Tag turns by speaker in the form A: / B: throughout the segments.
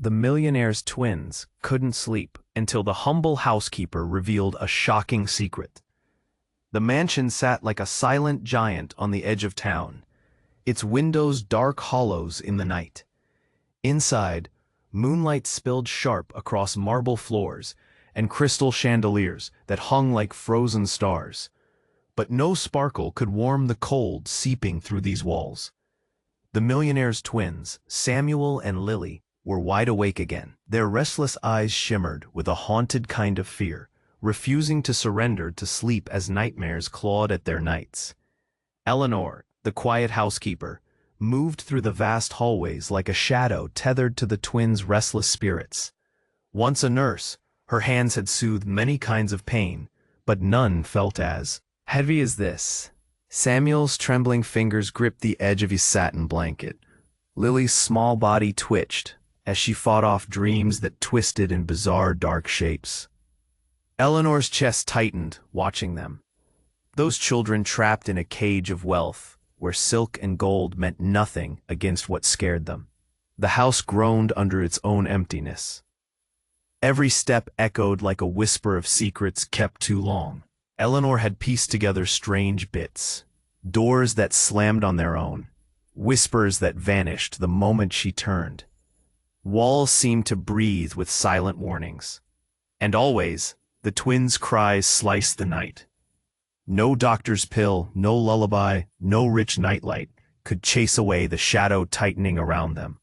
A: The millionaire's twins couldn't sleep until the humble housekeeper revealed a shocking secret. The mansion sat like a silent giant on the edge of town, its windows dark hollows in the night. Inside, moonlight spilled sharp across marble floors and crystal chandeliers that hung like frozen stars. But no sparkle could warm the cold seeping through these walls. The millionaire's twins, Samuel and Lily, were wide awake again. Their restless eyes shimmered with a haunted kind of fear, refusing to surrender to sleep as nightmares clawed at their nights. Eleanor, the quiet housekeeper, moved through the vast hallways like a shadow tethered to the twins' restless spirits. Once a nurse, her hands had soothed many kinds of pain, but none felt as heavy as this. Samuel's trembling fingers gripped the edge of his satin blanket. Lily's small body twitched as she fought off dreams that twisted in bizarre dark shapes. Eleanor's chest tightened, watching them. Those children trapped in a cage of wealth, where silk and gold meant nothing against what scared them. The house groaned under its own emptiness. Every step echoed like a whisper of secrets kept too long. Eleanor had pieced together strange bits. Doors that slammed on their own. Whispers that vanished the moment she turned. Walls seemed to breathe with silent warnings. And always, the twins' cries sliced the night. No doctor's pill, no lullaby, no rich nightlight could chase away the shadow tightening around them.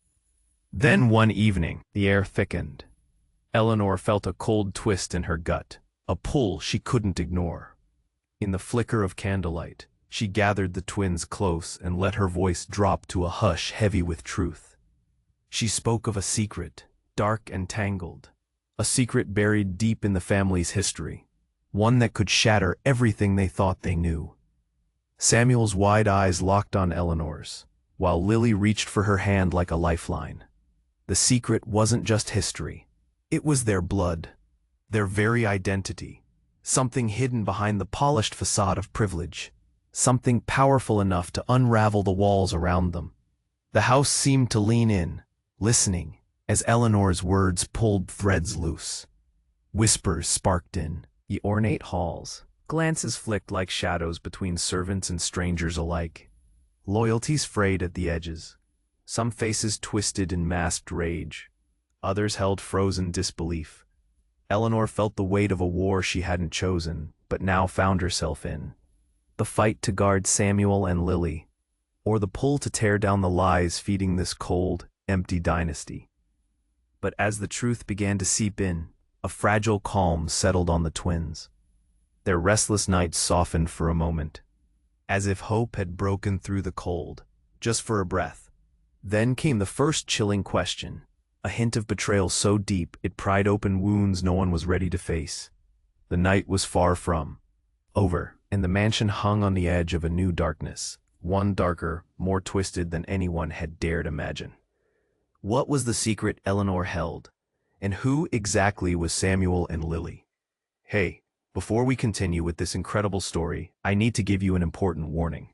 A: Then one evening, the air thickened. Eleanor felt a cold twist in her gut, a pull she couldn't ignore. In the flicker of candlelight, she gathered the twins close and let her voice drop to a hush heavy with truth. She spoke of a secret, dark and tangled, a secret buried deep in the family's history, one that could shatter everything they thought they knew. Samuel's wide eyes locked on Eleanor's, while Lily reached for her hand like a lifeline. The secret wasn't just history. It was their blood, their very identity, something hidden behind the polished facade of privilege, something powerful enough to unravel the walls around them. The house seemed to lean in, listening, as Eleanor's words pulled threads loose. Whispers sparked in the ornate halls. Glances flicked like shadows between servants and strangers alike. Loyalties frayed at the edges. Some faces twisted in masked rage. Others held frozen disbelief. Eleanor felt the weight of a war she hadn't chosen, but now found herself in. The fight to guard Samuel and Lily, or the pull to tear down the lies feeding this cold, empty dynasty. But as the truth began to seep in, a fragile calm settled on the twins. Their restless nights softened for a moment, as if hope had broken through the cold, just for a breath. Then came the first chilling question, a hint of betrayal so deep it pried open wounds no one was ready to face. The night was far from over, and the mansion hung on the edge of a new darkness, one darker, more twisted than anyone had dared imagine. What was the secret Eleanor held? And who exactly was Samuel and Lily? Hey, before we continue with this incredible story, I need to give you an important warning.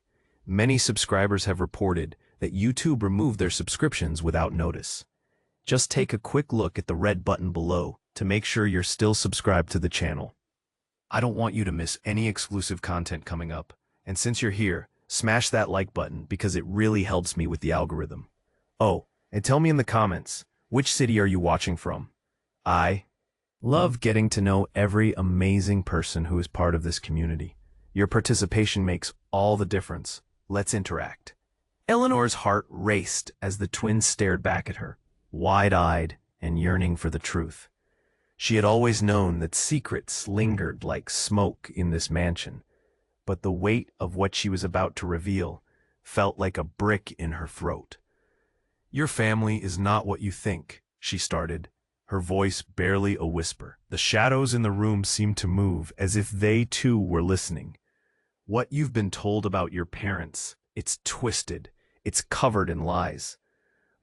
A: Many subscribers have reported that YouTube removed their subscriptions without notice. Just take a quick look at the red button below to make sure you're still subscribed to the channel. I don't want you to miss any exclusive content coming up, and since you're here, smash that like button because it really helps me with the algorithm. Oh, and tell me in the comments, which city are you watching from? I love getting to know every amazing person who is part of this community. Your participation makes all the difference. Let's interact. Eleanor's heart raced as the twins stared back at her, wide-eyed and yearning for the truth. She had always known that secrets lingered like smoke in this mansion, but the weight of what she was about to reveal felt like a brick in her throat. "Your family is not what you think," she started, her voice barely a whisper. The shadows in the room seemed to move as if they too were listening. "What you've been told about your parents, it's twisted, it's covered in lies."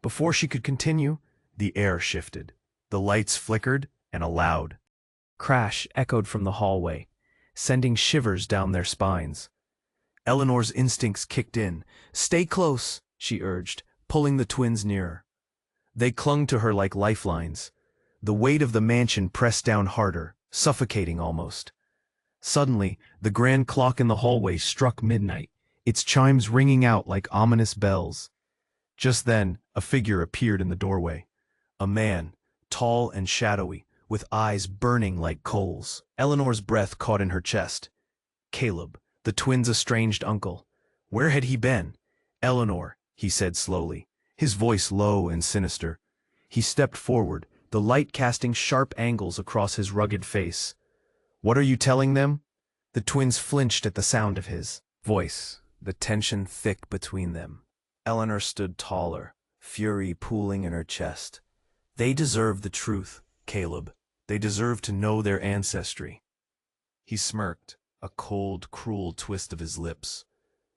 A: Before she could continue, the air shifted. The lights flickered, and a loud crash echoed from the hallway, sending shivers down their spines. Eleanor's instincts kicked in. "Stay close," she urged, pulling the twins nearer. They clung to her like lifelines. The weight of the mansion pressed down harder, suffocating almost. Suddenly, the grand clock in the hallway struck midnight, its chimes ringing out like ominous bells. Just then, a figure appeared in the doorway. A man, tall and shadowy, with eyes burning like coals. Eleanor's breath caught in her chest. Caleb, the twins' estranged uncle. Where had he been? Eleanor, he said slowly, his voice low and sinister. He stepped forward, the light casting sharp angles across his rugged face. What are you telling them? The twins flinched at the sound of his voice, the tension thick between them. Eleanor stood taller, fury pooling in her chest. They deserve the truth, Caleb. They deserve to know their ancestry. He smirked, a cold, cruel twist of his lips.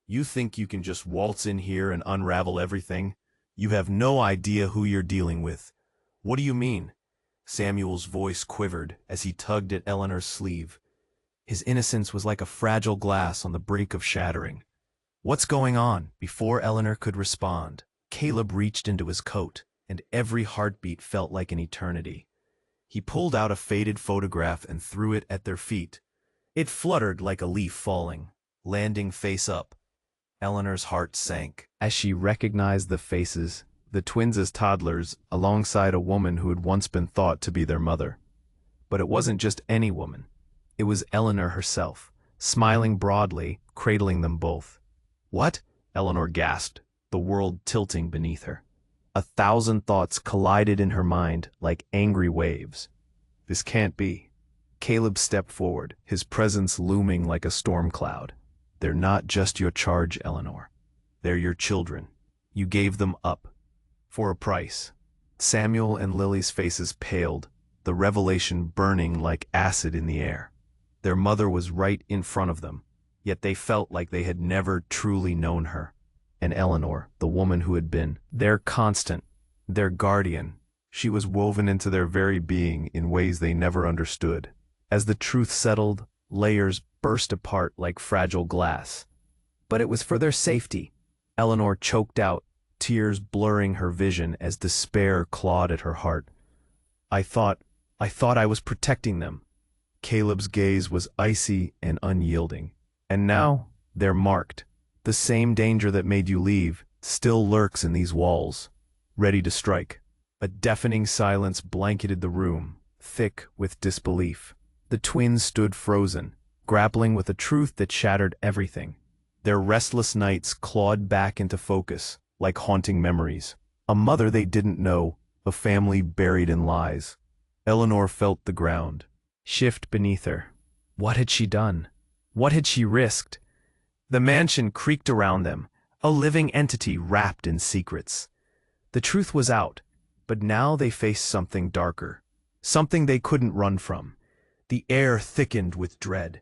A: You think you can just waltz in here and unravel everything? You have no idea who you're dealing with. What do you mean? Samuel's voice quivered as he tugged at Eleanor's sleeve. His innocence was like a fragile glass on the brink of shattering. What's going on? Before Eleanor could respond, Caleb reached into his coat, and every heartbeat felt like an eternity. He pulled out a faded photograph and threw it at their feet. It fluttered like a leaf falling, landing face up. Eleanor's heart sank as she recognized the faces, the twins as toddlers, alongside a woman who had once been thought to be their mother. But it wasn't just any woman. It was Eleanor herself, smiling broadly, cradling them both. What? Eleanor gasped, the world tilting beneath her. 1,000 thoughts collided in her mind like angry waves. This can't be. Caleb stepped forward, his presence looming like a storm cloud. They're not just your charge, Eleanor. They're your children. You gave them up. For a price. Samuel and Lily's faces paled, the revelation burning like acid in the air. Their mother was right in front of them, yet they felt like they had never truly known her. And Eleanor, the woman who had been their constant, their guardian, she was woven into their very being in ways they never understood. As the truth settled, layers burst apart like fragile glass. But it was for their safety. Eleanor choked out, tears blurring her vision as despair clawed at her heart. I thought I was protecting them. Caleb's gaze was icy and unyielding. And now, they're marked. The same danger that made you leave still lurks in these walls, ready to strike. A deafening silence blanketed the room, thick with disbelief. The twins stood frozen, grappling with a truth that shattered everything. Their restless nights clawed back into focus, like haunting memories. A mother they didn't know, a family buried in lies. Eleanor felt the ground shift beneath her. What had she done? What had she risked? The mansion creaked around them, a living entity wrapped in secrets. The truth was out, but now they faced something darker, something they couldn't run from. The air thickened with dread.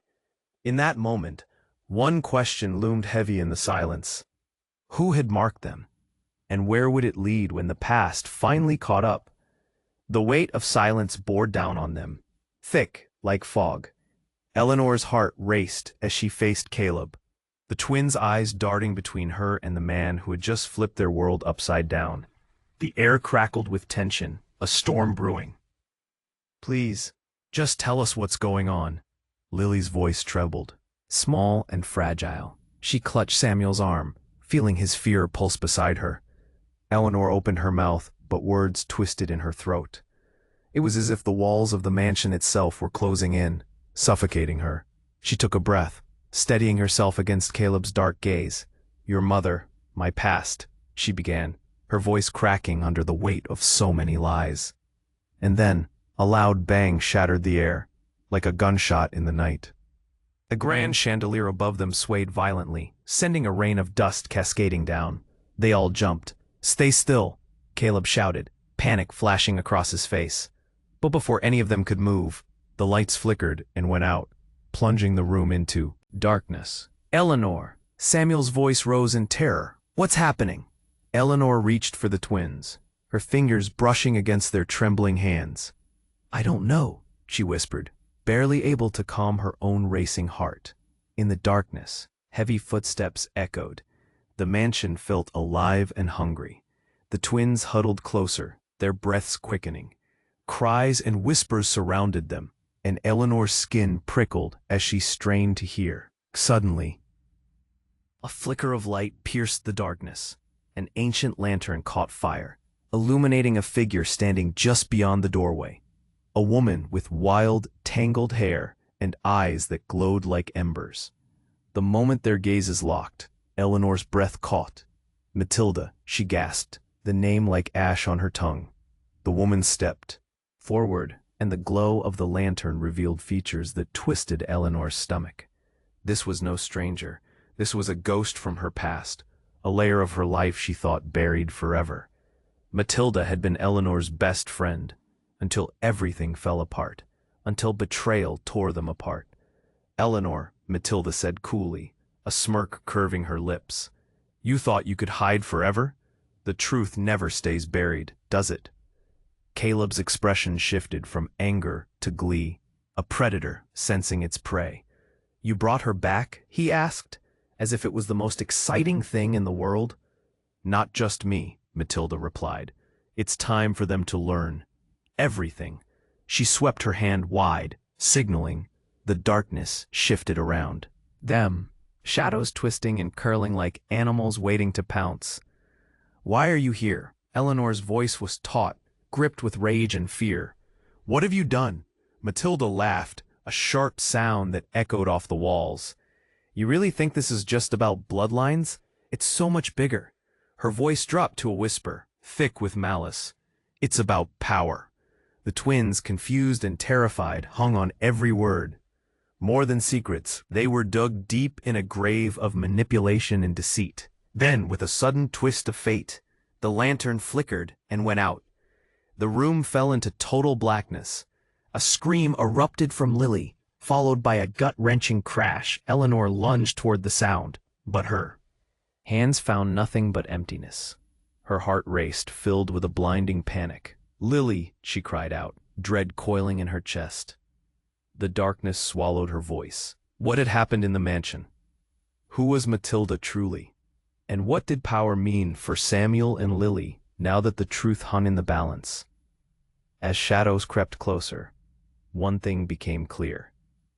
A: In that moment, one question loomed heavy in the silence. Who had marked them? And where would it lead when the past finally caught up? The weight of silence bore down on them, thick like fog. Eleanor's heart raced as she faced Caleb, the twins' eyes darting between her and the man who had just flipped their world upside down. The air crackled with tension, a storm brewing. Please, just tell us what's going on. Lily's voice trembled, small and fragile. She clutched Samuel's arm, feeling his fear pulse beside her. Eleanor opened her mouth, but words twisted in her throat. It was as if the walls of the mansion itself were closing in, suffocating her. She took a breath, steadying herself against Caleb's dark gaze. Your mother, my past, she began, her voice cracking under the weight of so many lies. And then, a loud bang shattered the air, like a gunshot in the night. The grand chandelier above them swayed violently, sending a rain of dust cascading down. They all jumped. Stay still, Caleb shouted, panic flashing across his face. But before any of them could move, the lights flickered and went out, plunging the room into darkness. Eleanor! Samuel's voice rose in terror. What's happening? Eleanor reached for the twins, her fingers brushing against their trembling hands. I don't know, she whispered, barely able to calm her own racing heart. In the darkness, heavy footsteps echoed. The mansion felt alive and hungry. The twins huddled closer, their breaths quickening. Cries and whispers surrounded them, and Eleanor's skin prickled as she strained to hear. Suddenly, a flicker of light pierced the darkness. An ancient lantern caught fire, illuminating a figure standing just beyond the doorway. A woman with wild, tangled hair and eyes that glowed like embers. The moment their gazes locked, Eleanor's breath caught. "Matilda," she gasped, the name like ash on her tongue. The woman stepped forward, and the glow of the lantern revealed features that twisted Eleanor's stomach. This was no stranger. This was a ghost from her past, a layer of her life she thought buried forever. Matilda had been Eleanor's best friend, until everything fell apart, until betrayal tore them apart. "Eleanor," Matilda said coolly, a smirk curving her lips. "You thought you could hide forever? The truth never stays buried, does it?" Caleb's expression shifted from anger to glee, a predator sensing its prey. "You brought her back?" he asked, as if it was the most exciting thing in the world. "Not just me," Matilda replied. "It's time for them to learn. Everything." She swept her hand wide, signaling. The darkness shifted around them, shadows twisting and curling like animals waiting to pounce. "Why are you here?" Eleanor's voice was taut, gripped with rage and fear. "What have you done?" Matilda laughed, a sharp sound that echoed off the walls. "You really think this is just about bloodlines? It's so much bigger." Her voice dropped to a whisper, thick with malice. "It's about power." The twins, confused and terrified, hung on every word. More than secrets, they were dug deep in a grave of manipulation and deceit. Then, with a sudden twist of fate, the lantern flickered and went out. The room fell into total blackness. A scream erupted from Lily, followed by a gut-wrenching crash. Eleanor lunged toward the sound, but her hands found nothing but emptiness. Her heart raced, filled with a blinding panic. "Lily," she cried out, dread coiling in her chest. The darkness swallowed her voice. What had happened in the mansion? Who was Matilda truly? And what did power mean for Samuel and Lily now that the truth hung in the balance? As shadows crept closer, one thing became clear.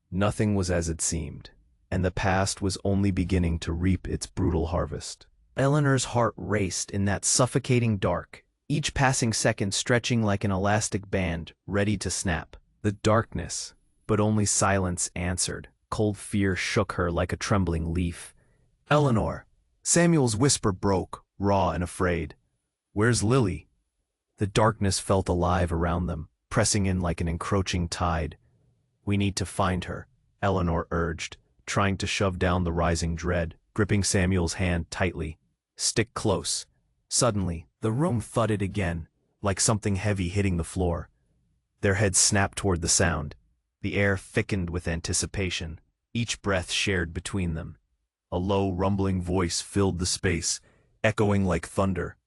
A: Nothing was as it seemed, and the past was only beginning to reap its brutal harvest. Eleanor's heart raced in that suffocating dark, each passing second stretching like an elastic band, ready to snap. The darkness, but only silence answered. Cold fear shook her like a trembling leaf. "Eleanor!" Samuel's whisper broke, raw and afraid. "Where's Lily?" The darkness felt alive around them, pressing in like an encroaching tide. "We need to find her," Eleanor urged, trying to shove down the rising dread, gripping Samuel's hand tightly. "Stick close." Suddenly, the room thudded again, like something heavy hitting the floor. Their heads snapped toward the sound. The air thickened with anticipation, each breath shared between them. A low, rumbling voice filled the space, echoing like thunder.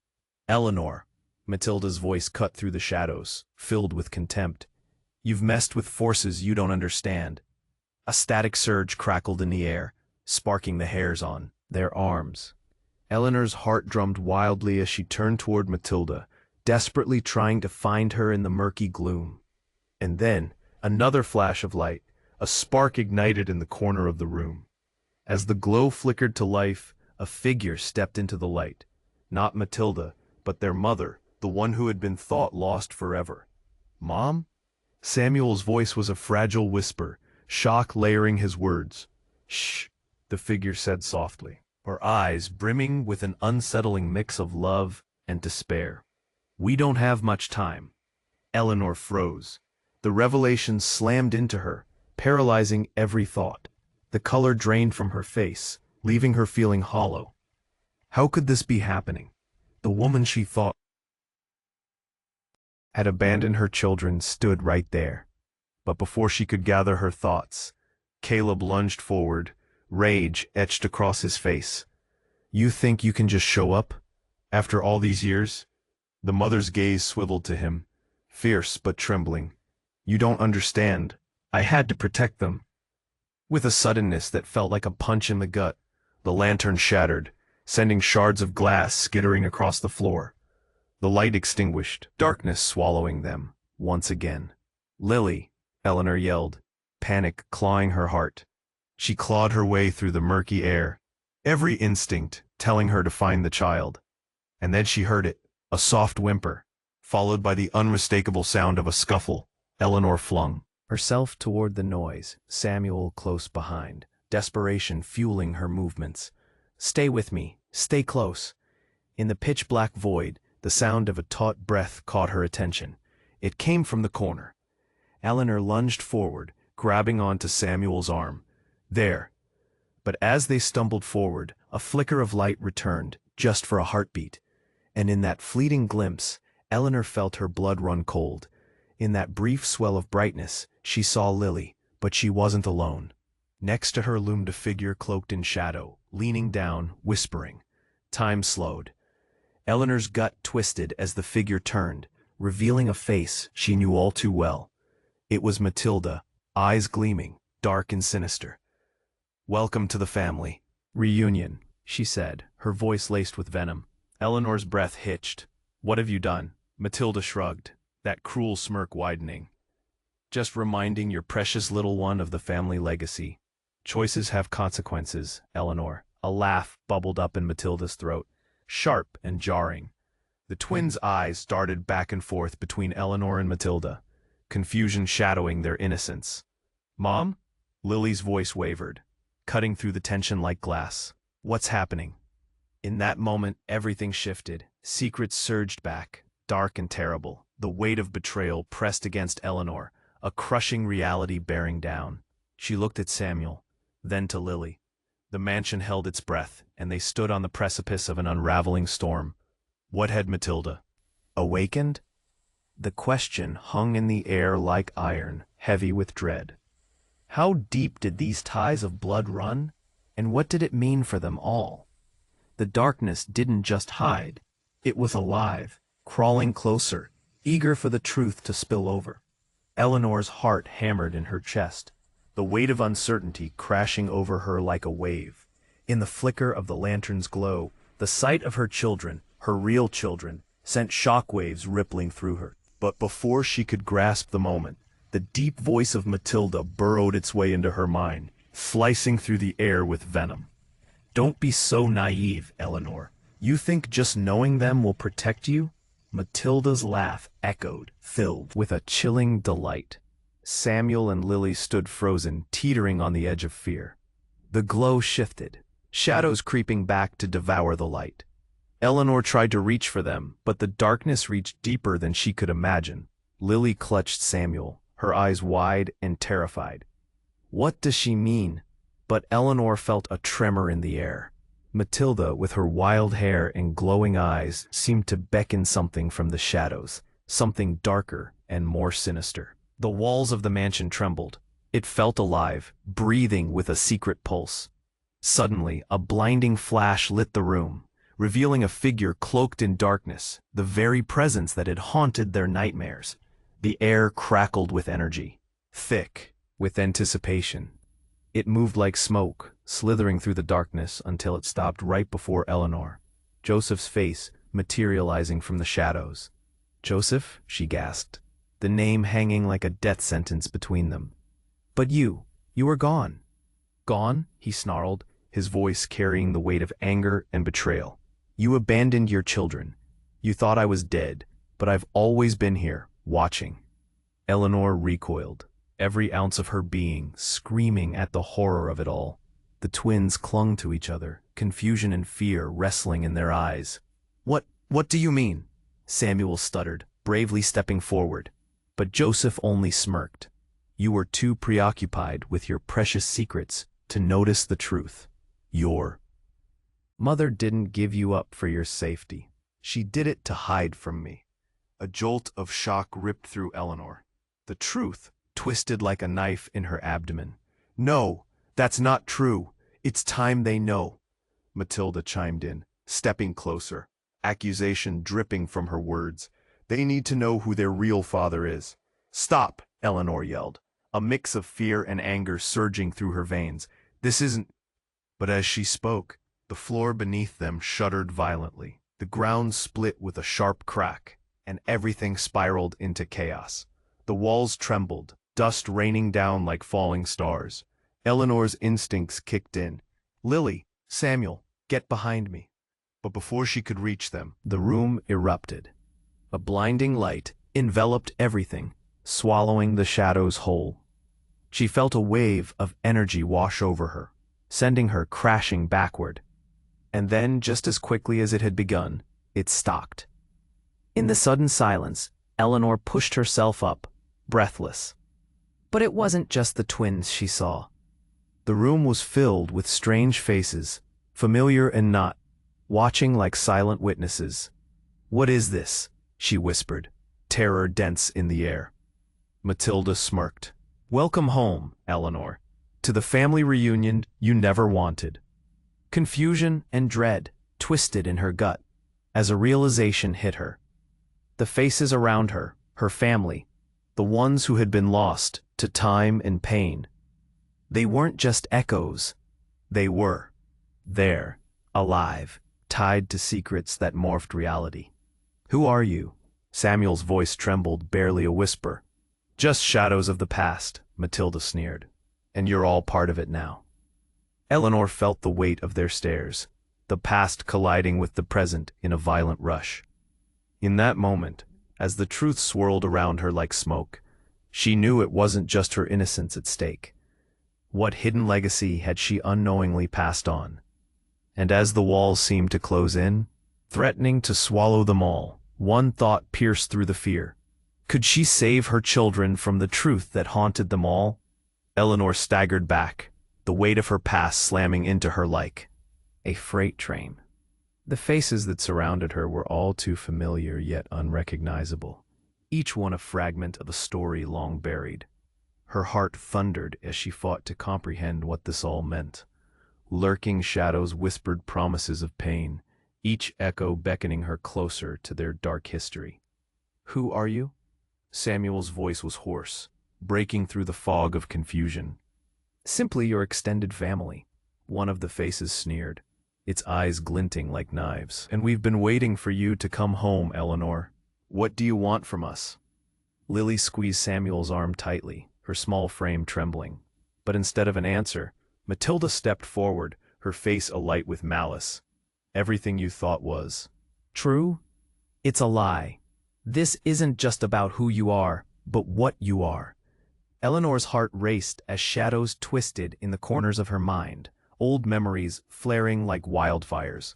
A: "Eleanor," Matilda's voice cut through the shadows, filled with contempt. "You've messed with forces you don't understand." A static surge crackled in the air, sparking the hairs on their arms. Eleanor's heart drummed wildly as she turned toward Matilda, desperately trying to find her in the murky gloom. And then, another flash of light, a spark ignited in the corner of the room. As the glow flickered to life, a figure stepped into the light. Not Matilda, but their mother, the one who had been thought lost forever. "Mom?" Samuel's voice was a fragile whisper, shock layering his words. "Shh," the figure said softly, her eyes brimming with an unsettling mix of love and despair. "We don't have much time." Eleanor froze. The revelation slammed into her, paralyzing every thought. The color drained from her face, leaving her feeling hollow. How could this be happening? The woman she thought had abandoned her children stood right there. But before she could gather her thoughts, Caleb lunged forward, rage etched across his face. "You think you can just show up? After all these years?" The mother's gaze swiveled to him, fierce but trembling. "You don't understand. I had to protect them." With a suddenness that felt like a punch in the gut, the lantern shattered, sending shards of glass skittering across the floor. The light extinguished, darkness swallowing them, once again. "Lily!" Eleanor yelled, panic clawing her heart. She clawed her way through the murky air, every instinct telling her to find the child. And then she heard it, a soft whimper, followed by the unmistakable sound of a scuffle. Eleanor flung herself toward the noise, Samuel close behind, desperation fueling her movements. "Stay with me, stay close." In the pitch-black void, the sound of a taut breath caught her attention. It came from the corner. Eleanor lunged forward, grabbing onto Samuel's arm. There. But as they stumbled forward, a flicker of light returned, just for a heartbeat. And in that fleeting glimpse, Eleanor felt her blood run cold. In that brief swell of brightness, she saw Lily, but she wasn't alone. Next to her loomed a figure cloaked in shadow, leaning down, whispering. Time slowed. Eleanor's gut twisted as the figure turned, revealing a face she knew all too well. It was Matilda, eyes gleaming, dark and sinister. "Welcome to the family reunion," she said, her voice laced with venom. Eleanor's breath hitched. "What have you done?" Matilda shrugged, that cruel smirk widening. "Just reminding your precious little one of the family legacy. Choices have consequences, Eleanor." A laugh bubbled up in Matilda's throat, sharp and jarring. The twins' eyes darted back and forth between Eleanor and Matilda, confusion shadowing their innocence. "Mom?" Lily's voice wavered, cutting through the tension like glass. "What's happening?" In that moment, everything shifted. Secrets surged back, dark and terrible. The weight of betrayal pressed against Eleanor, a crushing reality bearing down. She looked at Samuel, then to Lily. The mansion held its breath, and they stood on the precipice of an unraveling storm. What had Matilda awakened? The question hung in the air like iron, heavy with dread. How deep did these ties of blood run, and what did it mean for them all? The darkness didn't just hide. It was alive, crawling closer, eager for the truth to spill over. Eleanor's heart hammered in her chest, the weight of uncertainty crashing over her like a wave. In the flicker of the lantern's glow, the sight of her children, her real children, sent shockwaves rippling through her. But before she could grasp the moment, the deep voice of Matilda burrowed its way into her mind, slicing through the air with venom. "Don't be so naive, Eleanor. You think just knowing them will protect you?" Matilda's laugh echoed, filled with a chilling delight. Samuel and Lily stood frozen, teetering on the edge of fear. The glow shifted, shadows creeping back to devour the light. Eleanor tried to reach for them, but the darkness reached deeper than she could imagine. Lily clutched Samuel, her eyes wide and terrified. What does she mean? But Eleanor felt a tremor in the air. Matilda, with her wild hair and glowing eyes, seemed to beckon something from the shadows, something darker and more sinister. The walls of the mansion trembled. It felt alive, breathing with a secret pulse. Suddenly, a blinding flash lit the room, revealing a figure cloaked in darkness, the very presence that had haunted their nightmares. The air crackled with energy, thick with anticipation. It moved like smoke, slithering through the darkness until it stopped right before Eleanor, Joseph's face materializing from the shadows. "Joseph?" she gasped, the name hanging like a death sentence between them. "But you were gone." "Gone?" he snarled, his voice carrying the weight of anger and betrayal. "You abandoned your children. You thought I was dead, but I've always been here, watching." Eleanor recoiled, every ounce of her being screaming at the horror of it all. The twins clung to each other, confusion and fear wrestling in their eyes. What do you mean?" Samuel stuttered, bravely stepping forward. But Joseph only smirked. "You were too preoccupied with your precious secrets to notice the truth. Your mother didn't give you up for your safety. She did it to hide from me." A jolt of shock ripped through Eleanor. The truth twisted like a knife in her abdomen. "No, that's not true. It's time they know," Matilda chimed in, stepping closer, accusation dripping from her words. "They need to know who their real father is." "Stop," Eleanor yelled, a mix of fear and anger surging through her veins. "This isn't—" But as she spoke, the floor beneath them shuddered violently. The ground split with a sharp crack, and everything spiraled into chaos. The walls trembled, dust raining down like falling stars. Eleanor's instincts kicked in. "Lily, Samuel, get behind me." But before she could reach them, the room erupted. A blinding light enveloped everything, swallowing the shadows whole. She felt a wave of energy wash over her, sending her crashing backward. And then, just as quickly as it had begun, it stopped. In the sudden silence, Eleanor pushed herself up, breathless. But it wasn't just the twins she saw. The room was filled with strange faces, familiar and not, watching like silent witnesses. "What is this?" she whispered, terror dense in the air. Matilda smirked. "Welcome home, Eleanor, to the family reunion you never wanted." Confusion and dread twisted in her gut as a realization hit her. The faces around her, her family, the ones who had been lost to time and pain, they weren't just echoes. They were there, alive, tied to secrets that morphed reality. "Who are you?" Samuel's voice trembled, barely a whisper. "Just shadows of the past," Matilda sneered. "And you're all part of it now." Eleanor felt the weight of their stares, the past colliding with the present in a violent rush. In that moment, as the truth swirled around her like smoke, she knew it wasn't just her innocence at stake. What hidden legacy had she unknowingly passed on? And as the walls seemed to close in, threatening to swallow them all, one thought pierced through the fear. Could she save her children from the truth that haunted them all? Eleanor staggered back, the weight of her past slamming into her like a freight train. The faces that surrounded her were all too familiar yet unrecognizable, each one a fragment of a story long buried. Her heart thundered as she fought to comprehend what this all meant. Lurking shadows whispered promises of pain, each echo beckoning her closer to their dark history. "Who are you?" Samuel's voice was hoarse, breaking through the fog of confusion. "Simply your extended family," one of the faces sneered, its eyes glinting like knives. "And we've been waiting for you to come home, Eleanor. What do you want from us?" Lily squeezed Samuel's arm tightly, her small frame trembling. But instead of an answer, Matilda stepped forward, her face alight with malice. "Everything you thought was true? It's a lie. This isn't just about who you are, but what you are." Eleanor's heart raced as shadows twisted in the corners of her mind, old memories flaring like wildfires.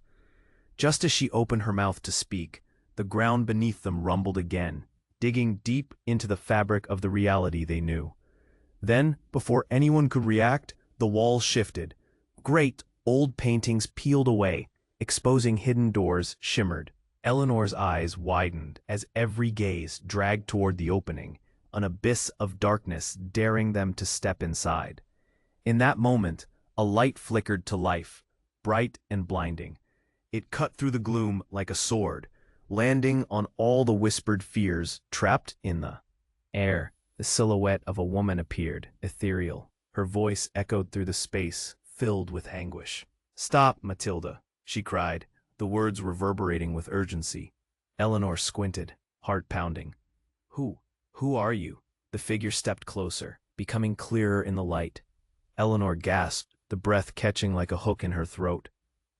A: Just as she opened her mouth to speak, the ground beneath them rumbled again, digging deep into the fabric of the reality they knew. Then, before anyone could react, the walls shifted. Great, old paintings peeled away, exposing hidden doors shimmered. Eleanor's eyes widened as every gaze dragged toward the opening, an abyss of darkness daring them to step inside. In that moment, a light flickered to life, bright and blinding. It cut through the gloom like a sword, landing on all the whispered fears trapped in the air. The silhouette of a woman appeared, ethereal. Her voice echoed through the space, filled with anguish. "Stop, Matilda," she cried, the words reverberating with urgency. Eleanor squinted, heart pounding. Who are you?" The figure stepped closer, becoming clearer in the light. Eleanor gasped, the breath catching like a hook in her throat.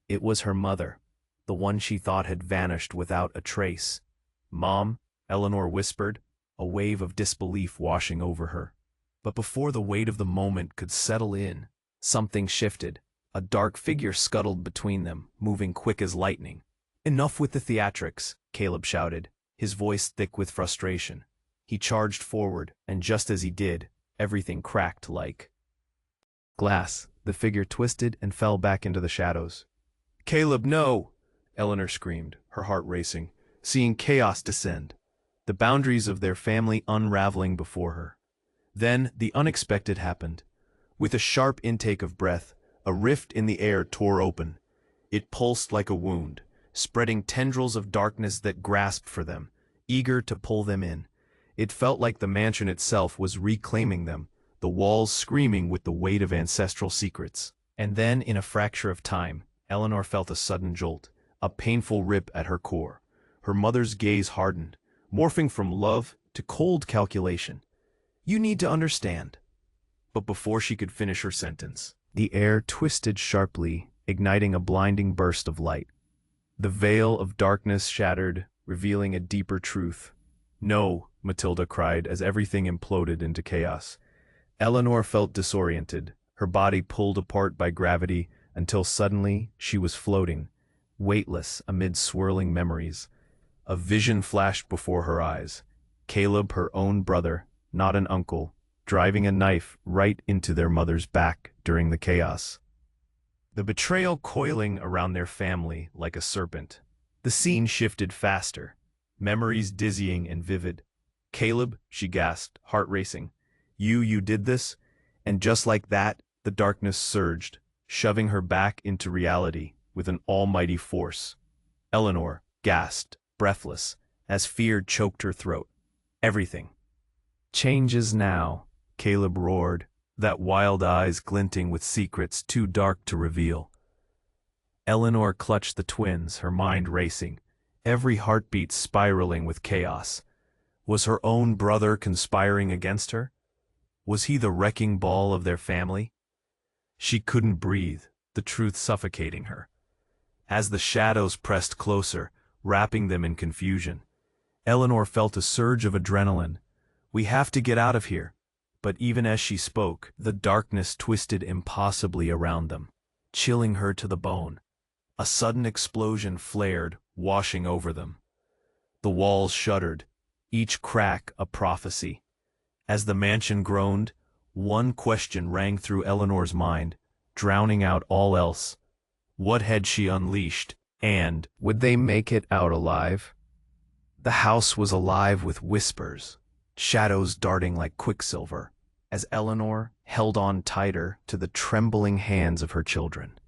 A: It was her mother, the one she thought had vanished without a trace. "Mom?" Eleanor whispered, a wave of disbelief washing over her. But before the weight of the moment could settle in, something shifted. A dark figure scuttled between them, moving quick as lightning. "Enough with the theatrics," Caleb shouted, his voice thick with frustration. He charged forward, and just as he did, everything cracked like glass. The figure twisted and fell back into the shadows. "Caleb, no!" Eleanor screamed, her heart racing, seeing chaos descend, the boundaries of their family unraveling before her. Then the unexpected happened. With a sharp intake of breath, a rift in the air tore open. It pulsed like a wound, spreading tendrils of darkness that grasped for them, eager to pull them in. It felt like the mansion itself was reclaiming them, the walls screaming with the weight of ancestral secrets. And then, in a fracture of time, Eleanor felt a sudden jolt, a painful rip at her core. Her mother's gaze hardened, morphing from love to cold calculation. "You need to understand." But before she could finish her sentence, the air twisted sharply, igniting a blinding burst of light. The veil of darkness shattered, revealing a deeper truth. "No," Matilda cried as everything imploded into chaos. Eleanor felt disoriented, her body pulled apart by gravity until suddenly she was floating, weightless amid swirling memories. A vision flashed before her eyes. Caleb, her own brother, not an uncle, driving a knife right into their mother's back during the chaos. The betrayal coiling around their family like a serpent. The scene shifted faster, memories dizzying and vivid. "Caleb," she gasped, heart racing. You did this?" And just like that, the darkness surged, shoving her back into reality with an almighty force. Eleanor gasped, breathless, as fear choked her throat. "Everything changes now," Caleb roared, that wild eyes glinting with secrets too dark to reveal. Eleanor clutched the twins, her mind racing, every heartbeat spiraling with chaos. Was her own brother conspiring against her? Was he the wrecking ball of their family? She couldn't breathe, the truth suffocating her. As the shadows pressed closer, wrapping them in confusion, Eleanor felt a surge of adrenaline. "We have to get out of here." But even as she spoke, the darkness twisted impossibly around them, chilling her to the bone. A sudden explosion flared, washing over them. The walls shuddered, each crack a prophecy. As the mansion groaned, one question rang through Eleanor's mind, drowning out all else. What had she unleashed, and would they make it out alive? The house was alive with whispers, shadows darting like quicksilver, as Eleanor held on tighter to the trembling hands of her children.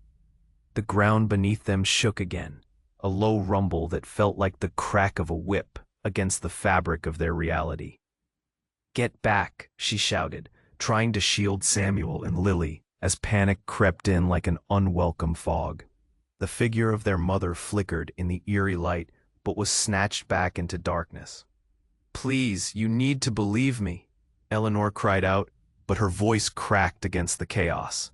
A: The ground beneath them shook again, a low rumble that felt like the crack of a whip against the fabric of their reality. "Get back," she shouted, trying to shield Samuel and Lily as panic crept in like an unwelcome fog. The figure of their mother flickered in the eerie light but was snatched back into darkness. "Please, you need to believe me," Eleanor cried out, but her voice cracked against the chaos.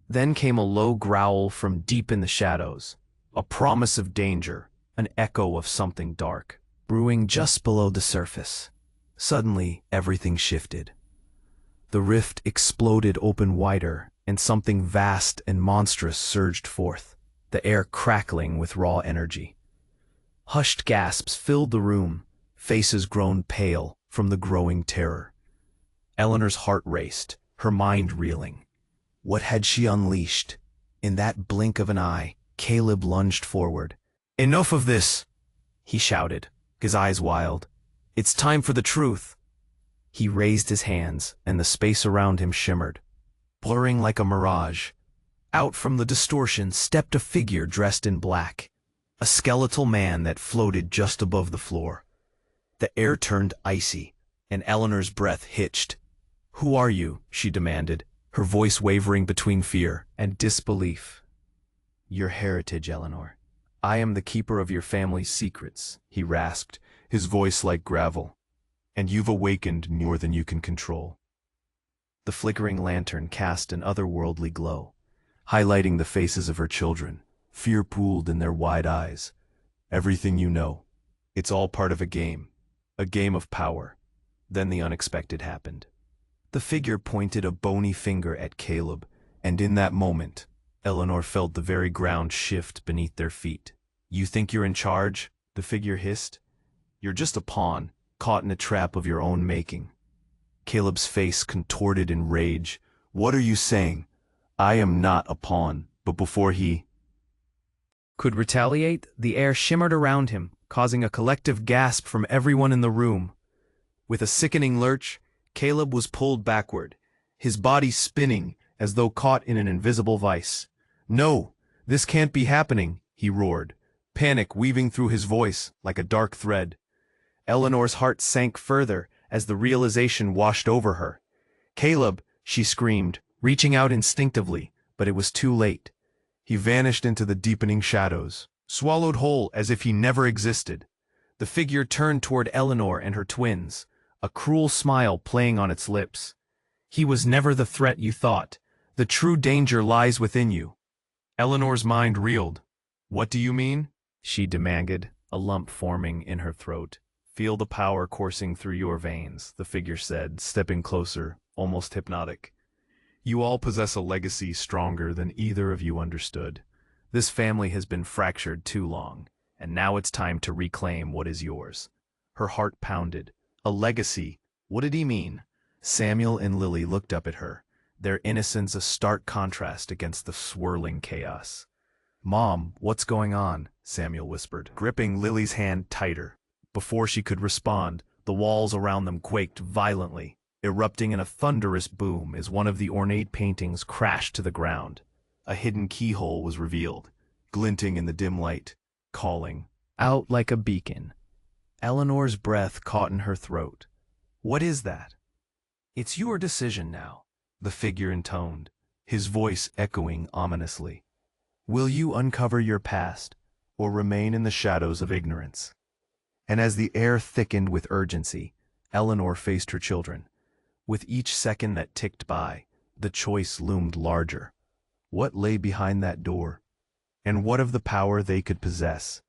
A: Then came a low growl from deep in the shadows, a promise of danger, an echo of something dark, brewing just below the surface. Suddenly, everything shifted. The rift exploded open wider, and something vast and monstrous surged forth, the air crackling with raw energy. Hushed gasps filled the room, faces grown pale from the growing terror. Eleanor's heart raced, her mind reeling. What had she unleashed? In that blink of an eye, Caleb lunged forward. "Enough of this!" he shouted, his eyes wild. "It's time for the truth." He raised his hands, and the space around him shimmered, blurring like a mirage. Out from the distortion stepped a figure dressed in black, a skeletal man that floated just above the floor. The air turned icy, and Eleanor's breath hitched. "Who are you?" she demanded, her voice wavering between fear and disbelief. "Your heritage, Eleanor. I am the keeper of your family's secrets," he rasped, his voice like gravel. "And you've awakened more than you can control." The flickering lantern cast an otherworldly glow, highlighting the faces of her children, fear pooled in their wide eyes. "Everything you know. It's all part of a game of power." Then the unexpected happened. The figure pointed a bony finger at Caleb, and in that moment, Eleanor felt the very ground shift beneath their feet. "You think you're in charge?" the figure hissed. "You're just a pawn, caught in a trap of your own making." Caleb's face contorted in rage. "What are you saying? I am not a pawn." But before he could retaliate, the air shimmered around him, causing a collective gasp from everyone in the room. With a sickening lurch, Caleb was pulled backward, his body spinning as though caught in an invisible vice. "No, this can't be happening," he roared, panic weaving through his voice like a dark thread. Eleanor's heart sank further as the realization washed over her. "Caleb," she screamed, reaching out instinctively, but it was too late. He vanished into the deepening shadows, swallowed whole as if he never existed. The figure turned toward Eleanor and her twins, a cruel smile playing on its lips. He was never the threat you thought. The true danger lies within you. Eleanor's mind reeled. What do you mean? She demanded, a lump forming in her throat. Feel the power coursing through your veins, the figure said, stepping closer, almost hypnotic. You all possess a legacy stronger than either of you understood. This family has been fractured too long, and now it's time to reclaim what is yours. Her heart pounded. A legacy? What did he mean? Samuel and Lily looked up at her, their innocence a stark contrast against the swirling chaos. Mom, what's going on? Samuel whispered, gripping Lily's hand tighter. Before she could respond, the walls around them quaked violently, erupting in a thunderous boom as one of the ornate paintings crashed to the ground. A hidden keyhole was revealed, glinting in the dim light, calling out like a beacon. Eleanor's breath caught in her throat. What is that? It's your decision now, the figure intoned, his voice echoing ominously. Will you uncover your past, or remain in the shadows of ignorance? And as the air thickened with urgency, Eleanor faced her children. With each second that ticked by, the choice loomed larger. What lay behind that door? And what of the power they could possess?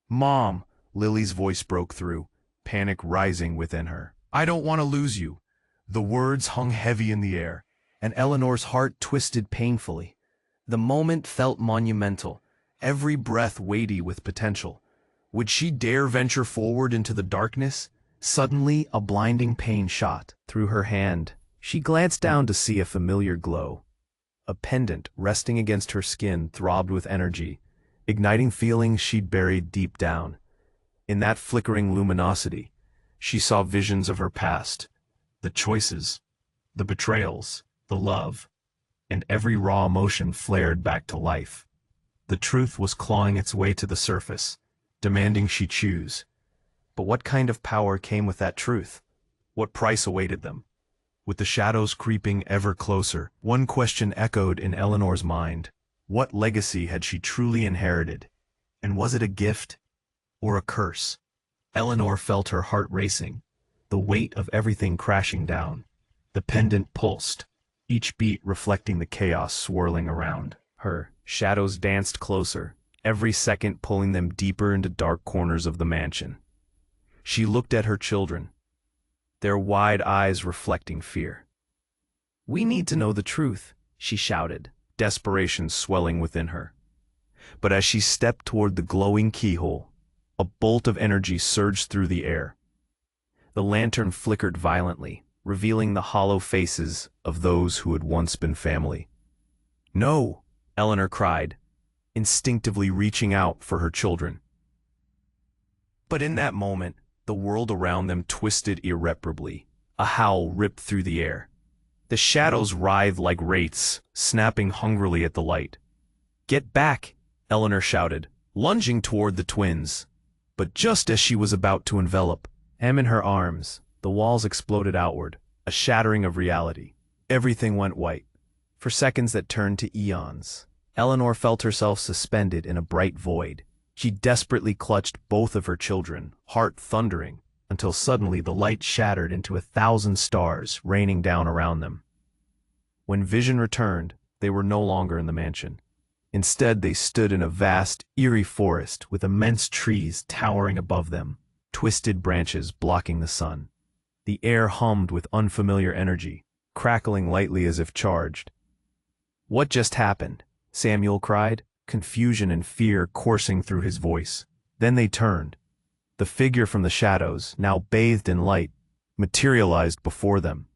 A: Mom, Lily's voice broke through, panic rising within her. I don't want to lose you. The words hung heavy in the air, and Eleanor's heart twisted painfully. The moment felt monumental, every breath weighty with potential. Would she dare venture forward into the darkness? Suddenly, a blinding pain shot through her hand. She glanced down to see a familiar glow. A pendant resting against her skin throbbed with energy, igniting feelings she'd buried deep down. In that flickering luminosity, she saw visions of her past, the choices, the betrayals, the love, and every raw emotion flared back to life. The truth was clawing its way to the surface, demanding she choose. But what kind of power came with that truth? What price awaited them? With the shadows creeping ever closer, one question echoed in Eleanor's mind. What legacy had she truly inherited? And was it a gift or a curse? Eleanor felt her heart racing, the weight of everything crashing down. The pendant pulsed, each beat reflecting the chaos swirling around her. Shadows danced closer, every second pulling them deeper into dark corners of the mansion. She looked at her children, their wide eyes reflecting fear. We need to know the truth, she shouted, desperation swelling within her. But as she stepped toward the glowing keyhole, a bolt of energy surged through the air. The lantern flickered violently, revealing the hollow faces of those who had once been family. No, Eleanor cried, instinctively reaching out for her children. But in that moment, the world around them twisted irreparably. A howl ripped through the air. The shadows writhed like wraiths, snapping hungrily at the light. Get back, Eleanor shouted, lunging toward the twins. But just as she was about to envelop Em in her arms, the walls exploded outward, a shattering of reality. Everything went white. For seconds that turned to eons, Eleanor felt herself suspended in a bright void. She desperately clutched both of her children, heart thundering, until suddenly the light shattered into 1,000 stars raining down around them. When vision returned, they were no longer in the mansion. Instead, they stood in a vast, eerie forest with immense trees towering above them, twisted branches blocking the sun. The air hummed with unfamiliar energy, crackling lightly as if charged. What just happened? Samuel cried, confusion and fear coursing through his voice. Then they turned. The figure from the shadows, now bathed in light, materialized before them.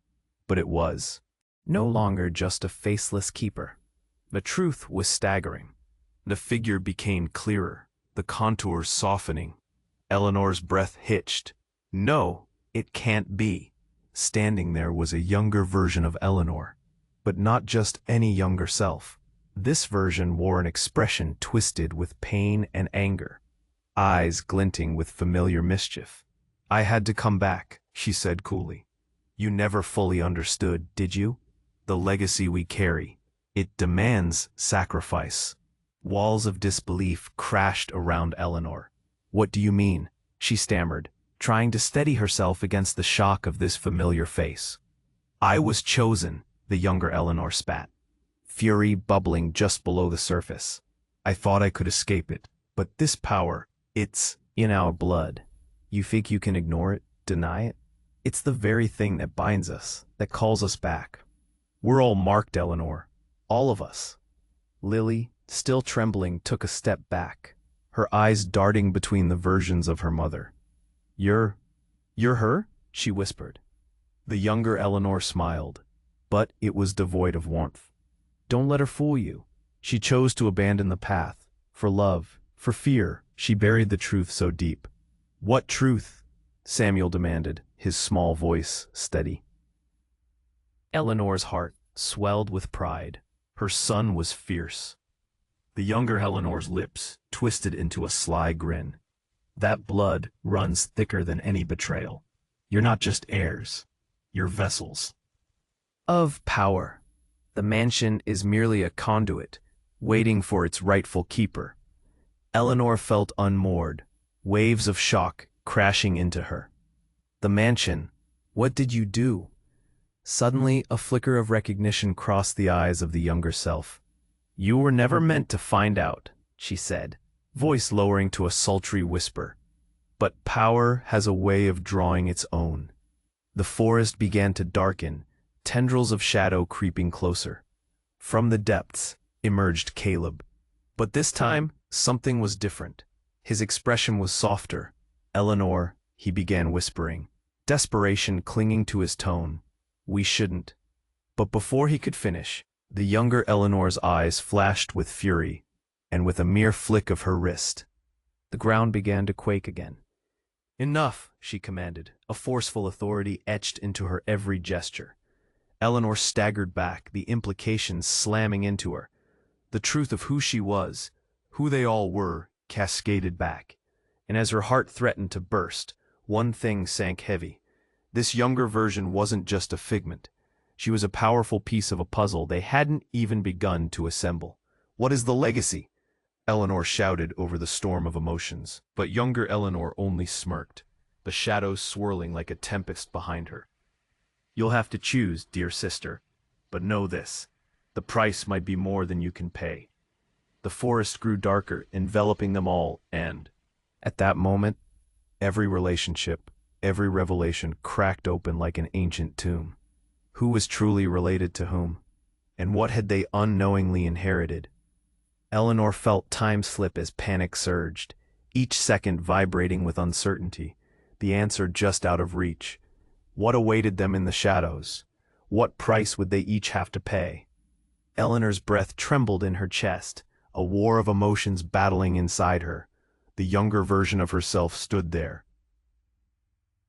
A: But it was no longer just a faceless keeper. The truth was staggering. The figure became clearer, the contours softening. Eleanor's breath hitched. No, it can't be. Standing there was a younger version of Eleanor, but not just any younger self. This version wore an expression twisted with pain and anger, eyes glinting with familiar mischief. I had to come back, she said coolly. You never fully understood, did you? The legacy we carry. It demands sacrifice. Walls of disbelief crashed around Eleanor. "What do you mean?" she stammered, trying to steady herself against the shock of this familiar face. "I was chosen," the younger Eleanor spat, fury bubbling just below the surface. "I thought I could escape it, but this power, it's in our blood. You think you can ignore it, deny it? It's the very thing that binds us, that calls us back. We're all marked, Eleanor. All of us." Lily, still trembling, took a step back, her eyes darting between the versions of her mother. You're her?" she whispered. The younger Eleanor smiled, but it was devoid of warmth. "Don't let her fool you. She chose to abandon the path. For love, for fear, she buried the truth so deep." "What truth?" Samuel demanded, his small voice steady. Eleanor's heart swelled with pride. Her son was fierce. The younger Eleanor's lips twisted into a sly grin. "That blood runs thicker than any betrayal. You're not just heirs. You're vessels of power. The mansion is merely a conduit, waiting for its rightful keeper." Eleanor felt unmoored, waves of shock crashing into her. "The mansion? What did you do?" Suddenly, a flicker of recognition crossed the eyes of the younger self. "You were never meant to find out," she said, voice lowering to a sultry whisper. "But power has a way of drawing its own." The forest began to darken, tendrils of shadow creeping closer. From the depths emerged Caleb. But this time, something was different. His expression was softer. "Eleanor," he began whispering, desperation clinging to his tone. "We shouldn't." But before he could finish, the younger Eleanor's eyes flashed with fury, and with a mere flick of her wrist, the ground began to quake again. "Enough," she commanded, a forceful authority etched into her every gesture. Eleanor staggered back, the implications slamming into her. The truth of who she was, who they all were, cascaded back. And as her heart threatened to burst, one thing sank heavy. This younger version wasn't just a figment. She was a powerful piece of a puzzle they hadn't even begun to assemble. "What is the legacy?" Eleanor shouted over the storm of emotions, but younger Eleanor only smirked, the shadows swirling like a tempest behind her. "You'll have to choose, dear sister. But know this, the price might be more than you can pay." The forest grew darker, enveloping them all, and at that moment, every relationship, every revelation cracked open like an ancient tomb. Who was truly related to whom? And what had they unknowingly inherited? Eleanor felt time slip as panic surged, each second vibrating with uncertainty, the answer just out of reach. What awaited them in the shadows? What price would they each have to pay? Eleanor's breath trembled in her chest, a war of emotions battling inside her. The younger version of herself stood there,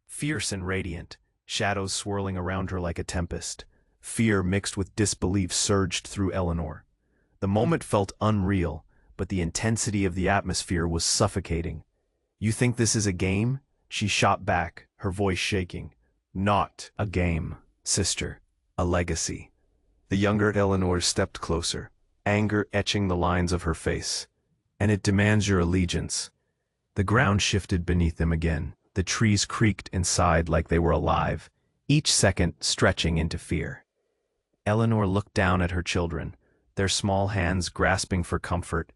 A: fierce and radiant, shadows swirling around her like a tempest. Fear mixed with disbelief surged through Eleanor. The moment felt unreal, but the intensity of the atmosphere was suffocating. "You think this is a game?" she shot back, her voice shaking. "Not a game, sister. A legacy." The younger Eleanor stepped closer, anger etching the lines of her face. "And it demands your allegiance." The ground shifted beneath them again. The trees creaked and sighed like they were alive, each second stretching into fear. Eleanor looked down at her children, their small hands grasping for comfort,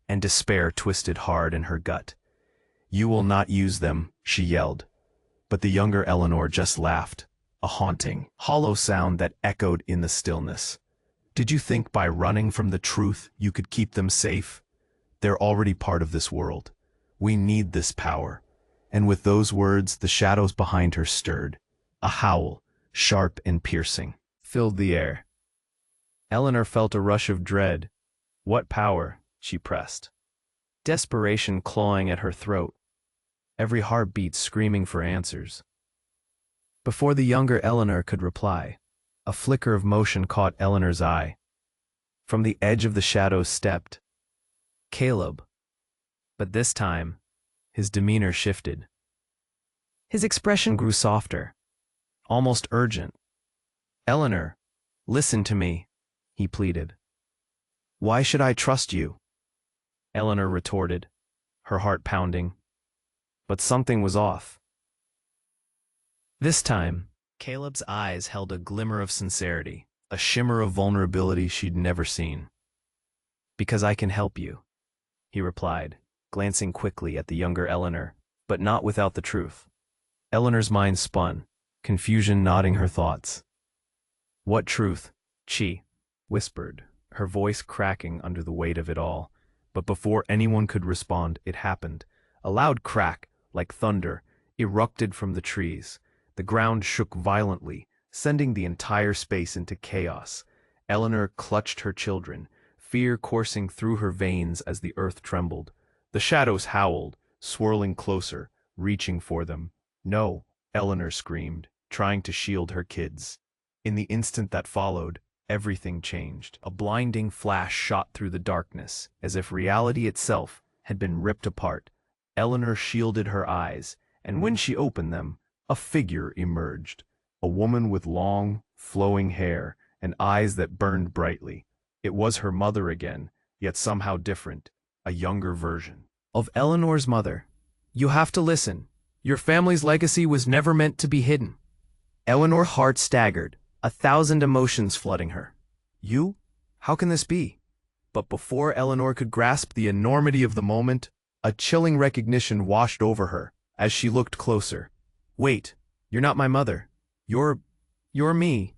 A: and despair twisted hard in her gut. "You will not use them," she yelled. But the younger Eleanor just laughed, a haunting, hollow sound that echoed in the stillness. "Did you think by running from the truth you could keep them safe? They're already part of this world. We need this power." And with those words, the shadows behind her stirred. A howl, sharp and piercing, filled the air. Eleanor felt a rush of dread. What power? She pressed, desperation clawing at her throat, every heartbeat screaming for answers. Before the younger Eleanor could reply, a flicker of motion caught Eleanor's eye. From the edge of the shadows stepped Caleb. But this time, his demeanor shifted. His expression grew softer, almost urgent. "Eleanor, listen to me," he pleaded. "Why should I trust you? Eleanor retorted, her heart pounding. But something was off. This time, Caleb's eyes held a glimmer of sincerity, a shimmer of vulnerability she'd never seen. "Because I can help you," he replied, glancing quickly at the younger Eleanor, but not without the truth. Eleanor's mind spun, confusion knotting her thoughts. "What truth?" she whispered, her voice cracking under the weight of it all. But before anyone could respond, it happened. A loud crack, like thunder, erupted from the trees. The ground shook violently, sending the entire space into chaos. Eleanor clutched her children, fear coursing through her veins as the earth trembled. The shadows howled, swirling closer, reaching for them. "No," Eleanor screamed, trying to shield her kids. In the instant that followed, everything changed. A blinding flash shot through the darkness, as if reality itself had been ripped apart. Eleanor shielded her eyes, and when she opened them, a figure emerged. A woman with long, flowing hair and eyes that burned brightly. It was her mother again, yet somehow different, a younger version of Eleanor's mother. "You have to listen. Your family's legacy was never meant to be hidden." Eleanor's heart staggered, 1,000 emotions flooding her. "You? How can this be?" But before Eleanor could grasp the enormity of the moment, a chilling recognition washed over her as she looked closer. "Wait, you're not my mother. You're me."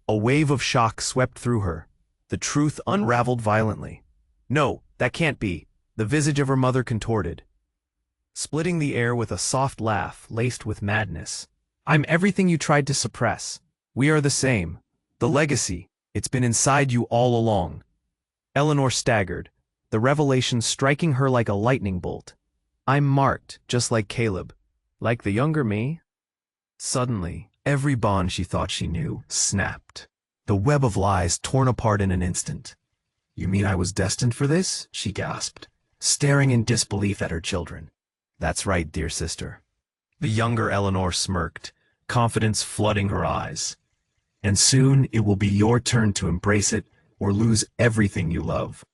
A: A wave of shock swept through her. The truth unraveled violently. "No, that can't be." The visage of her mother contorted, splitting the air with a soft laugh laced with madness. "I'm everything you tried to suppress. We are the same. The legacy, it's been inside you all along." Eleanor staggered, the revelation striking her like a lightning bolt. "I'm marked, just like Caleb." "Like the younger me?" Suddenly, every bond she thought she knew snapped. The web of lies torn apart in an instant. "You mean I was destined for this?" she gasped, staring in disbelief at her children. "That's right, dear sister." The younger Eleanor smirked, confidence flooding her eyes. "And soon it will be your turn to embrace it or lose everything you love."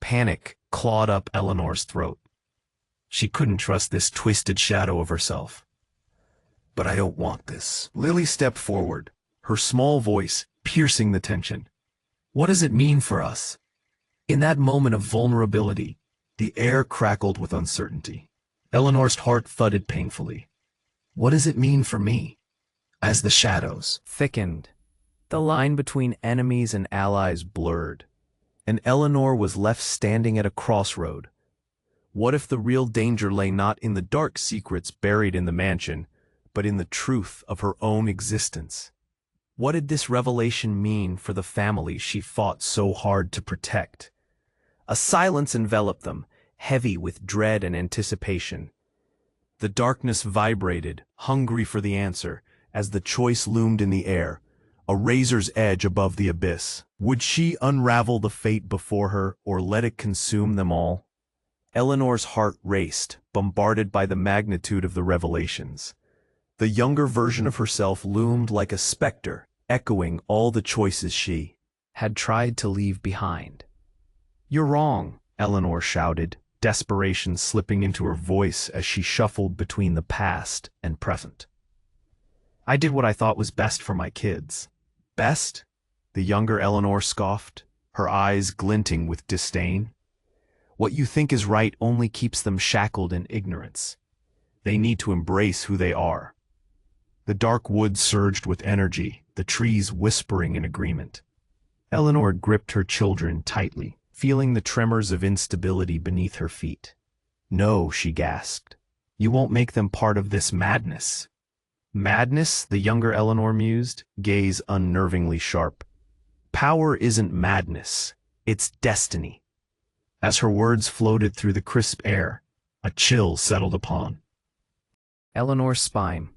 A: Panic clawed up Eleanor's throat. She couldn't trust this twisted shadow of herself. "But I don't want this." Lily stepped forward, her small voice piercing the tension. "What does it mean for us?" In that moment of vulnerability, the air crackled with uncertainty. Eleanor's heart thudded painfully. "What does it mean for me?" As the shadows thickened, the line between enemies and allies blurred, and Eleanor was left standing at a crossroad. What if the real danger lay not in the dark secrets buried in the mansion, but in the truth of her own existence? What did this revelation mean for the family she fought so hard to protect? A silence enveloped them, heavy with dread and anticipation. The darkness vibrated, hungry for the answer, as the choice loomed in the air, a razor's edge above the abyss. Would she unravel the fate before her, or let it consume them all? Eleanor's heart raced, bombarded by the magnitude of the revelations. The younger version of herself loomed like a specter, echoing all the choices she had tried to leave behind. "You're wrong," Eleanor shouted, desperation slipping into her voice as she shuffled between the past and present. "I did what I thought was best for my kids." "Best?" the younger Eleanor scoffed, her eyes glinting with disdain. "What you think is right only keeps them shackled in ignorance. They need to embrace who they are." The dark woods surged with energy, the trees whispering in agreement. Eleanor gripped her children tightly, feeling the tremors of instability beneath her feet. "No," she gasped. "You won't make them part of this madness." "Madness?" the younger Eleanor mused, gaze unnervingly sharp. "Power isn't madness. It's destiny." As her words floated through the crisp air, a chill settled upon Eleanor's spine.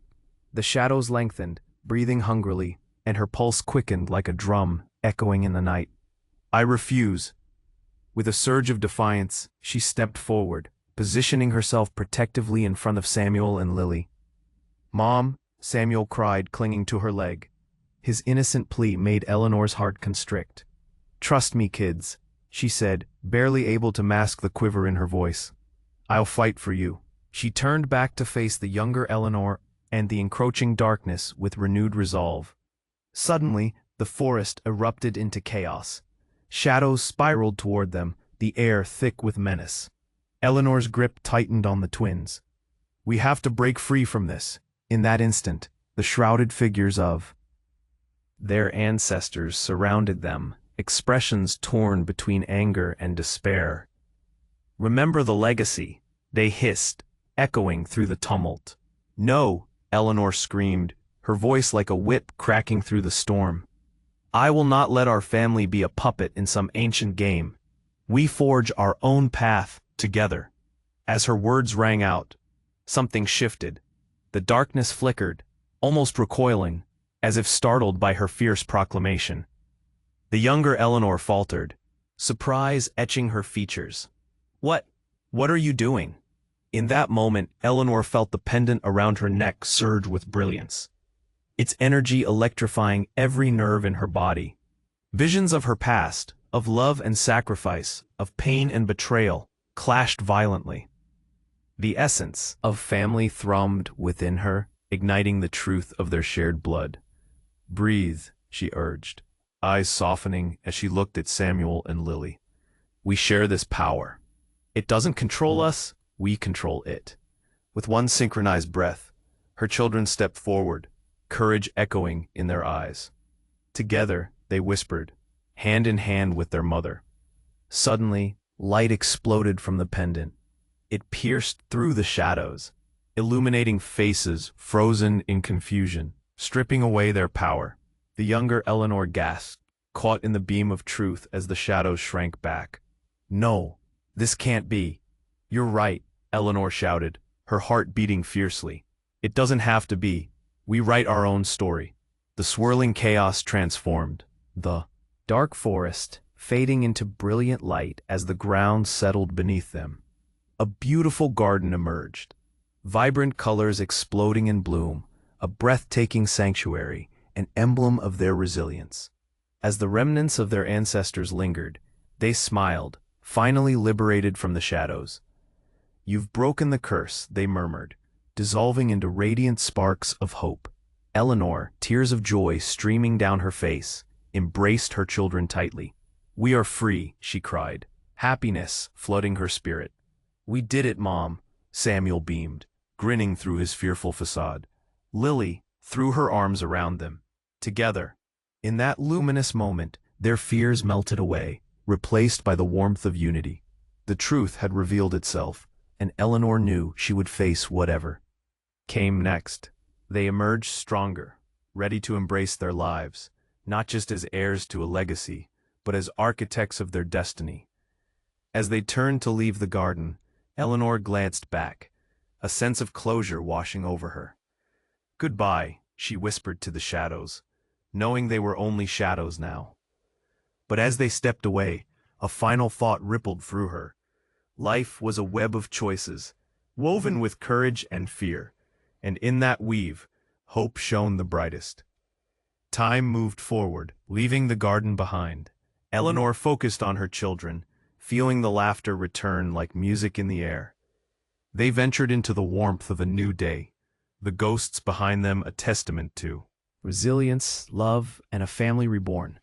A: The shadows lengthened, breathing hungrily, and her pulse quickened like a drum echoing in the night. "I refuse." With a surge of defiance, she stepped forward, positioning herself protectively in front of Samuel and Lily. "Mom," Samuel cried, clinging to her leg. His innocent plea made Eleanor's heart constrict. "Trust me, kids," she said, barely able to mask the quiver in her voice. "I'll fight for you." She turned back to face the younger Eleanor and the encroaching darkness with renewed resolve. Suddenly, the forest erupted into chaos. Shadows spiraled toward them, the air thick with menace. Eleanor's grip tightened on the twins. "We have to break free from this." In that instant, the shrouded figures of their ancestors surrounded them, expressions torn between anger and despair. "Remember the legacy," they hissed, echoing through the tumult. "No," Eleanor screamed, her voice like a whip cracking through the storm. "I will not let our family be a puppet in some ancient game. We forge our own path, together." As her words rang out, something shifted. The darkness flickered, almost recoiling, as if startled by her fierce proclamation. The younger Eleanor faltered, surprise etching her features. What are you doing?" In that moment, Eleanor felt the pendant around her neck surge with brilliance, its energy electrifying every nerve in her body. Visions of her past, of love and sacrifice, of pain and betrayal, clashed violently. The essence of family thrummed within her, igniting the truth of their shared blood. "Breathe," she urged, eyes softening as she looked at Samuel and Lily. "We share this power. It doesn't control us, we control it." With one synchronized breath, her children stepped forward, courage echoing in their eyes. Together, they whispered, hand in hand with their mother. Suddenly, light exploded from the pendant. It pierced through the shadows, illuminating faces frozen in confusion, stripping away their power. The younger Eleanor gasped, caught in the beam of truth as the shadows shrank back. "No, this can't be." "You're right," Eleanor shouted, her heart beating fiercely. "It doesn't have to be. We write our own story." The swirling chaos transformed, the dark forest fading into brilliant light as the ground settled beneath them. A beautiful garden emerged, vibrant colors exploding in bloom, a breathtaking sanctuary, an emblem of their resilience. As the remnants of their ancestors lingered, they smiled, finally liberated from the shadows. "You've broken the curse," they murmured, dissolving into radiant sparks of hope. Eleanor, tears of joy streaming down her face, embraced her children tightly. "We are free," she cried, happiness flooding her spirit. "We did it, Mom," Samuel beamed, grinning through his fearful facade. Lily threw her arms around them. Together, in that luminous moment, their fears melted away, replaced by the warmth of unity. The truth had revealed itself, and Eleanor knew she would face whatever came next. They emerged stronger, ready to embrace their lives, not just as heirs to a legacy, but as architects of their destiny. As they turned to leave the garden, Eleanor glanced back, a sense of closure washing over her. "Goodbye," she whispered to the shadows, knowing they were only shadows now. But as they stepped away, a final thought rippled through her. Life was a web of choices, woven with courage and fear, and in that weave, hope shone the brightest. Time moved forward, leaving the garden behind. Eleanor focused on her children, feeling the laughter return like music in the air. They ventured into the warmth of a new day, the ghosts behind them a testament to resilience, love, and a family reborn.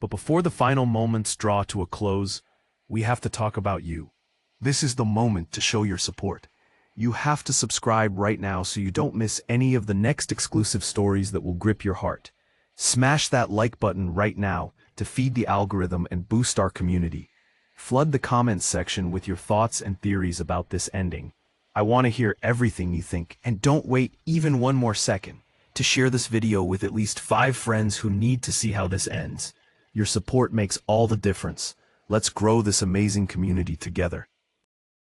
A: But before the final moments draw to a close, we have to talk about you. This is the moment to show your support. You have to subscribe right now so you don't miss any of the next exclusive stories that will grip your heart. Smash that like button right now to feed the algorithm and boost our community. Flood the comments section with your thoughts and theories about this ending. I want to hear everything you think, and don't wait even one more second to share this video with at least 5 friends who need to see how this ends. Your support makes all the difference. Let's grow this amazing community together.